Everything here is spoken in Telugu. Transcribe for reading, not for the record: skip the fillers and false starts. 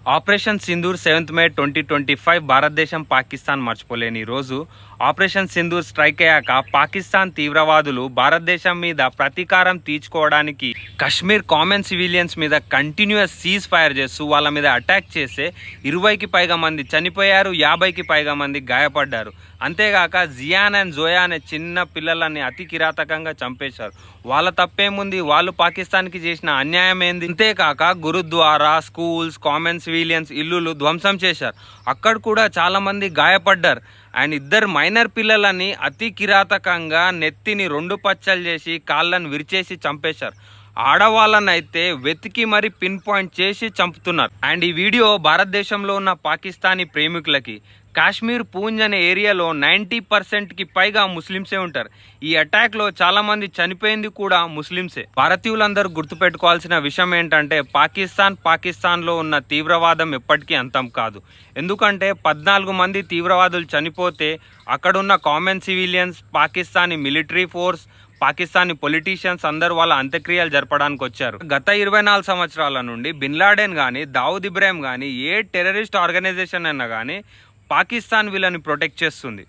ఆపరేషన్ సింధూర్ 7th మే 2025 భారతదేశం పాకిస్తాన్ మర్చిపోలేని రోజు. ఆపరేషన్ సింధూర్ స్ట్రైక్ అయ్యాక పాకిస్తాన్ తీవ్రవాదులు భారతదేశం మీద ప్రతీకారం తీర్చుకోవడానికి కశ్మీర్ కామన్ సివిలియన్స్ మీద కంటిన్యూస్ సీజ్ ఫైర్ చేస్తూ వాళ్ళ మీద అటాక్ చేసే 20కి పైగా మంది చనిపోయారు, 50కి పైగా మంది గాయపడ్డారు. అంతేగాక జియాన్ అండ్ జోయా అనే చిన్న పిల్లలని అతి కిరాతకంగా చంపేశారు. వాళ్ళ తప్పేముంది, వాళ్ళు పాకిస్తాన్కి చేసిన అన్యాయం ఏంది? అంతేకాక గురుద్వారా, స్కూల్స్, కామన్ సివిలియన్స్ ఇల్లులు ధ్వంసం చేశారు. అక్కడ కూడా చాలామంది గాయపడ్డారు. అండ్ 2 మైనర్ పిల్లలని అతి కిరాతకంగా నెత్తిని 2 పచ్చలు చేసి కాళ్ళను విరిచేసి చంపేశారు. ఆడవాళ్ళని అయితే వెతికి మరి పిన్ పాయింట్ చేసి చంపుతున్నారు. అండ్ ఈ వీడియో భారతదేశంలో ఉన్న పాకిస్తానీ ప్రేమికులకి, కాశ్మీర్ పూంజ్ అనే ఏరియాలో 90%కి పైగా ముస్లిమ్సే ఉంటారు. ఈ అటాక్లో చాలామంది చనిపోయింది కూడా ముస్లిమ్సే. భారతీయులందరూ గుర్తుపెట్టుకోవాల్సిన విషయం ఏంటంటే పాకిస్తాన్లో ఉన్న తీవ్రవాదం ఎప్పటికీ అంతం కాదు. ఎందుకంటే 14 మంది తీవ్రవాదులు చనిపోతే అక్కడున్న common civilians, Pakistani military force, Pakistani politicians అందరూ వాళ్ళ అంత్యక్రియలు జరపడానికి వచ్చారు. గత 24 సంవత్సరాల నుండి బిన్ లాడెన్ కానీ, దావుద్ ఇబ్రాహిం కానీ, ఏ టెర్రరిస్ట్ ఆర్గనైజేషన్ అయినా కానీ పాకిస్తాన్ వీళ్ళని ప్రొటెక్ట్ చేస్తుంది.